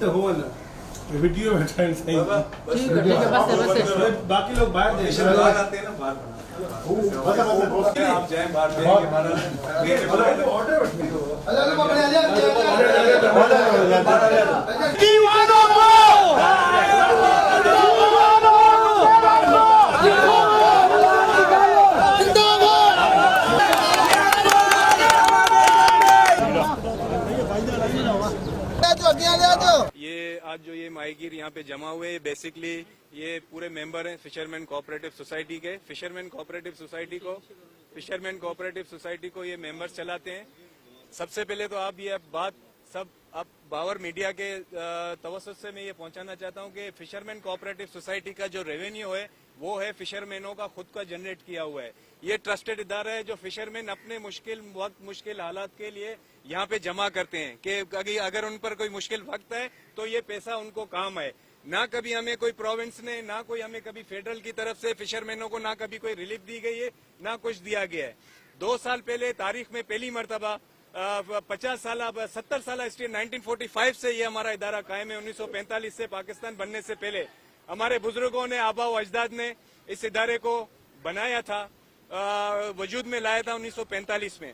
تو ہو نا ویڈیو میں ٹائم صحیح ٹھیک ہے بس باقی لوگ باہر آتے ہیں نا باہر آپ جائیں باہر یہ آج جو یہ ماہی گیر یہاں پہ جمع ہوئے بیسکلی یہ پورے ممبر ہیں فشرمین کوآپریٹو سوسائٹی کے. فشرمین کوآپریٹو سوسائٹی کو یہ ممبرز چلاتے ہیں. سب سے پہلے تو آپ یہ بات سب اب باور میڈیا کے توسط سے میں یہ پہنچانا چاہتا ہوں کہ فشرمین کوآپریٹو سوسائٹی کا جو ریونیو ہے وہ ہے فشرمینوں کا خود کا جنریٹ کیا ہوا ہے. یہ ٹرسٹڈ ادارہ ہے جو فشرمین اپنے مشکل وقت مشکل حالات کے لیے یہاں پہ جمع کرتے ہیں کہ اگر ان پر کوئی مشکل وقت ہے تو یہ پیسہ ان کو کام ہے. نہ کبھی ہمیں کوئی پروونس نے نہ کوئی ہمیں کبھی فیڈرل کی طرف سے فشرمینوں کو نہ کبھی کوئی ریلیف دی گئی ہے نہ کچھ دیا گیا ہے. 2 سال پہلے تاریخ میں پہلی مرتبہ 70 سالہ ہسٹری 1945 سے یہ ہمارا ادارہ قائم ہے. 1945 سے پاکستان بننے سے پہلے ہمارے بزرگوں نے آبا و اجداد نے اس ادارے کو بنایا تھا, وجود میں لایا تھا 1945 میں.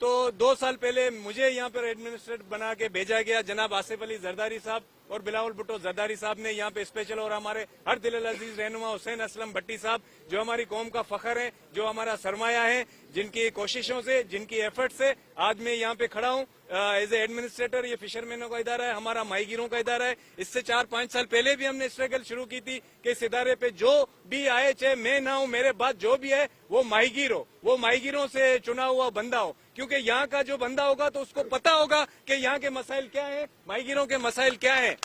تو 2 سال پہلے مجھے یہاں پر ایڈمنسٹریٹر بنا کے بھیجا گیا. جناب آصف علی زرداری صاحب اور بلاول بھٹو زرداری صاحب نے یہاں پہ اسپیشل, اور ہمارے ہر دل العزیز رہنما حسین اسلم بھٹی صاحب جو ہماری قوم کا فخر ہے, جو ہمارا سرمایہ ہے, جن کی کوششوں سے جن کی ایفرٹ سے آج میں یہاں پہ کھڑا ہوں ایز اے ایڈمنسٹریٹر. یہ فشرمینوں کا ادارہ ہے, ہمارا ماہی گیروں کا ادارہ ہے. اس سے 4-5 سال پہلے بھی ہم نے اسٹرگل شروع کی تھی کہ اس ادارے پہ جو بھی آئے, چاہے میں نہ ہوں میرے بعد جو بھی ہے وہ ماہی گیر ہو, وہ ماہی گیروں سے چنا ہوا بندہ ہو, کیونکہ یہاں کا جو بندہ ہوگا تو اس کو پتا ہوگا کہ یہاں کے مسائل کیا ہیں, ماہی گیروں کے مسائل کیا ہیں.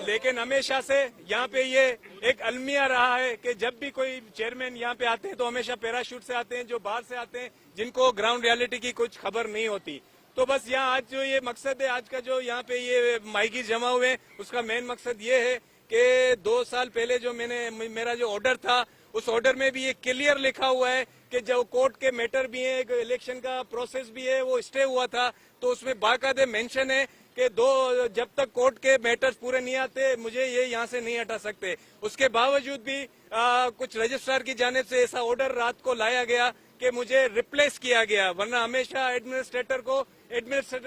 لیکن ہمیشہ سے یہاں پہ یہ ایک المیہ رہا ہے کہ جب بھی کوئی چیئرمین یہاں پہ آتے ہیں تو ہمیشہ پیراشوٹ سے آتے ہیں, جو باہر سے آتے ہیں جن کو گراؤنڈ ریالٹی کی کچھ خبر نہیں ہوتی. تو بس یہاں آج جو یہ مقصد ہے, آج کا جو یہاں پہ یہ ماہی گیر جمع ہوئے ہیں, اس کا مین مقصد یہ ہے کہ 2 سال پہلے جو میرا جو آرڈر تھا اس آرڈر میں بھی یہ کلیئر لکھا ہوا ہے کہ جو کورٹ کے میٹر بھی ہیں, الیکشن کا پروسیس بھی ہے, وہ اسٹے ہوا تھا, تو اس میں باقاعدہ مینشن ہے کہ جب تک کورٹ کے میٹرز پورے نہیں آتے مجھے یہ یہاں سے نہیں ہٹا سکتے. اس کے باوجود بھی کچھ رجسٹرار کی جانب سے ایسا آرڈر رات کو لایا گیا کہ مجھے ریپلیس کیا گیا, ورنہ ہمیشہ ایڈمنسٹریٹر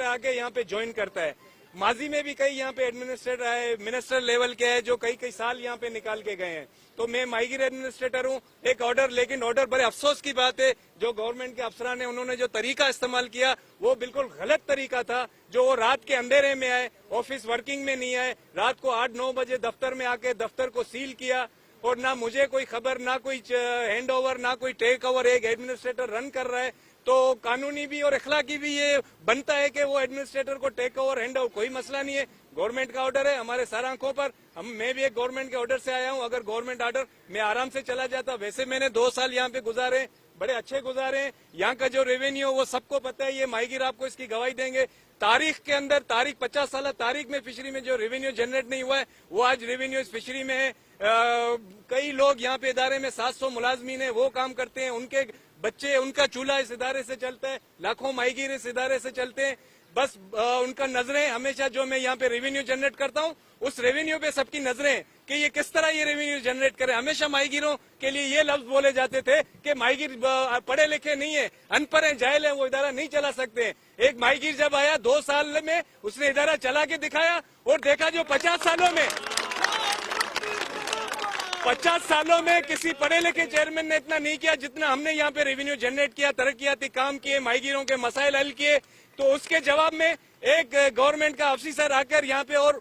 آ کے یہاں پہ جوائن کرتا ہے. ماضی میں بھی کئی یہاں پہ ایڈمنسٹریٹر آئے, منسٹر لیول کے ہے جو کئی سال یہاں پہ نکال کے گئے ہیں. تو میں ماہی گیر ایڈمنسٹریٹر ہوں. ایک آرڈر, لیکن آرڈر بڑے افسوس کی بات ہے جو گورنمنٹ کے افسران نے انہوں نے جو طریقہ استعمال کیا وہ بالکل غلط طریقہ تھا. جو وہ رات کے اندھیرے میں آئے, آفس ورکنگ میں نہیں آئے, رات کو 8-9 بجے دفتر میں آ کے دفتر کو سیل کیا, اور نہ مجھے کوئی خبر, نہ کوئی ہینڈ اوور, نہ کوئی ٹیک اوور. ایک ایڈمنسٹریٹر رن کر رہا ہے تو قانونی بھی اور اخلاقی بھی یہ بنتا ہے کہ وہ ایڈمنسٹریٹر کو ٹیک اوور ہینڈ اوور, کوئی مسئلہ نہیں ہے. گورنمنٹ کا آرڈر ہے ہمارے سارے آنکھوں پر, میں بھی ایک گورنمنٹ کے آرڈر سے آیا ہوں. اگر گورنمنٹ آرڈر میں آرام سے چلا جاتا. ویسے میں نے 2 سال یہاں پہ گزارے, بڑے اچھے گزارے. یہاں کا جو ریونیو وہ سب کو پتہ ہے, یہ ماہی گیر آپ کو اس کی گواہی دیں گے. تاریخ کے اندر 50 سالہ تاریخ میں فشری میں جو ریونیو جنریٹ نہیں ہوا ہے وہ آج ریونیو اس فشری میں ہے. کئی لوگ یہاں پہ ادارے میں 700 ملازمین ہیں, وہ کام کرتے ہیں, ان کے بچے, ان کا چولہا اس ادارے سے چلتا ہے, لاکھوں ماہی گیر اس ادارے سے چلتے ہیں. بس ان کا نظریں ہمیشہ جو میں یہاں پہ ریونیو جنریٹ کرتا ہوں اس ریونیو پہ سب کی نظریں کہ یہ کس طرح یہ ریونیو جنریٹ کرے. ہمیشہ ماہی گیروں کے لیے یہ لفظ بولے جاتے تھے کہ ماہی گیر پڑھے لکھے نہیں ہیں, ان پڑھ ہیں, جاہل ہیں, وہ ادارہ نہیں چلا سکتے. ایک ماہی گیر جب آیا 2 سال میں اس نے ادارہ چلا کے دکھایا, اور دیکھا جو 50 سالوں میں کسی پڑھے لکھے چیئرمین نے اتنا نہیں کیا جتنا ہم نے یہاں پہ ریونیو جنریٹ کیا, ترقیاتی کام کیے, ماہی گیروں کے مسائل حل کیے. تو اس کے جواب میں ایک گورنمنٹ کا افسر آ کر یہاں پہ اور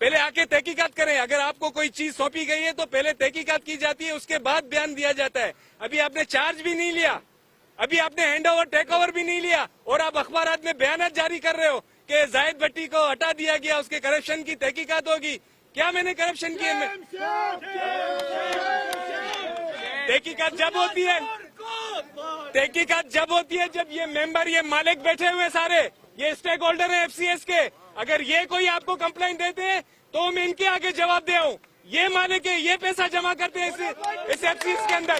پہلے آ کے تحقیقات کریں. اگر آپ کو کوئی چیز سونپی گئی ہے تو پہلے تحقیقات کی جاتی ہے, اس کے بعد بیان دیا جاتا ہے. ابھی آپ نے چارج بھی نہیں لیا, ابھی آپ نے ہینڈ اوور ٹیک اوور بھی نہیں لیا, اور آپ اخبارات میں بیانات جاری کر رہے ہو کہ زاہد بھٹی کو ہٹا دیا گیا, اس کے کرپشن کی تحقیقات ہوگی. کیا میں نے کرپشن کی؟ تحقیقات جب ہوتی ہے جب یہ ممبر, یہ مالک بیٹھے ہوئے سارے, یہ اسٹیک ہولڈر ہیں ایف سی ایس کے, اگر یہ کوئی آپ کو کمپلین دیتے ہیں تو میں ان کے آگے جواب دے ہوں. یہ مالک ہے, یہ پیسہ جمع کرتے ہیں اس ایف سی ایس کے اندر.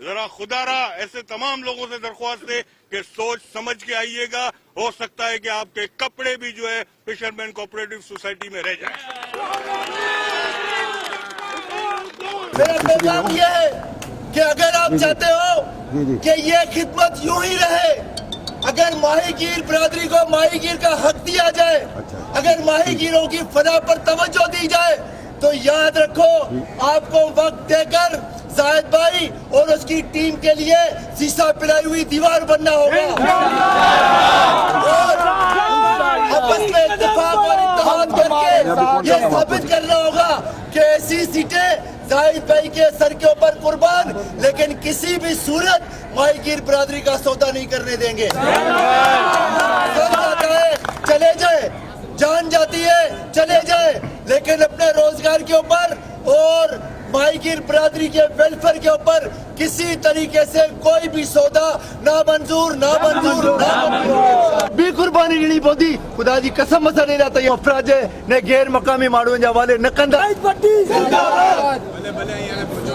ذرا خدارا ایسے تمام لوگوں سے درخواست ہے کہ سوچ سمجھ کے آئیے گا. ہو سکتا ہے کہ آپ کے کپڑے بھی جو ہے فشرمین کوآپریٹو سوسائٹی میں رہ جائیں. میرا پیغام یہ ہے کہ اگر آپ چاہتے ہو کہ یہ خدمت یوں ہی رہے, اگر ماہی گیر برادری کو ماہی گیر کا حق دیا جائے, اگر ماہی گیروں کی فلاح پر توجہ دی جائے, تو یاد رکھو آپ کو وقت دے کر زاہد بھائی اور اس کی ٹیم کے لیے سیسا پلائی ہوئی دیوار بننا ہوگا, اور آپس میں اتفاق اور اتحاد کر کے یہ ثابت کرنا ہوگا کہ ایسی سیٹیں زاہد بھائی کے سر کے اوپر قربان, لیکن کسی بھی صورت ماہی گیر برادری کا سودا نہیں کرنے دیں گے. سر جاتا ہے چلے جائے, جان جاتی ہے چلے جائے, لیکن اپنے روزگار کے اوپر اور ماہی گیر برادری کے ویلفیئر کے اوپر کسی طریقے سے کوئی بھی سودا نامنظور. بھی قربانی نہیں بودی خدا جی قسم مسا نہیں رہتا. یہ افراج نے غیر مقامی ماڑو جا والے نقندہ ભલે ભલે અહીંયા પૂછો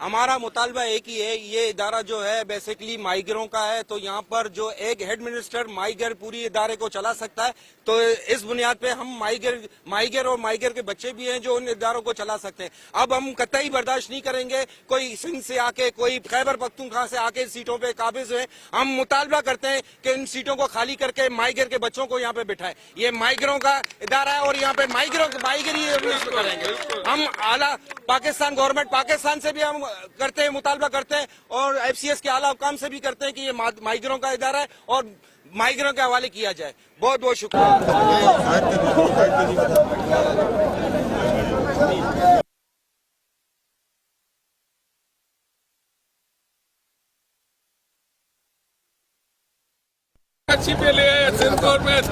ہمارا مطالبہ ایک ہی ہے, یہ ادارہ جو ہے بیسیکلی مائیگروں کا ہے, تو یہاں پر جو ایک ہیڈ منسٹر مائیگر پوری ادارے کو چلا سکتا ہے, تو اس بنیاد پہ ہم مائیگر اور مائیگر کے بچے بھی ہیں جو ان اداروں کو چلا سکتے ہیں. اب ہم قطعی برداشت نہیں کریں گے کوئی سندھ سے آ کے, کوئی خیبر پختونخوا سے آ کے سیٹوں پہ قابض ہوئے. ہم مطالبہ کرتے ہیں کہ ان سیٹوں کو خالی کر کے مائیگر کے بچوں کو یہاں پہ بٹھائے. یہ مائیگروں کا ادارہ ہے اور یہاں پہ مائیگر ہی کریں گے. ہم اعلیٰ پاکستان گورنمنٹ پاکستان سے بھی ہم کرتے ہیں, مطالبہ کرتے ہیں, اور ایف سی ایس کے اعلیٰ حکام سے بھی کرتے ہیں کہ یہ مائیگروں کا ادارہ ہے اور مائیگروں کے حوالے کیا جائے. بہت بہت شکریہ. اچھی پہ لے سندھ گورنمنٹ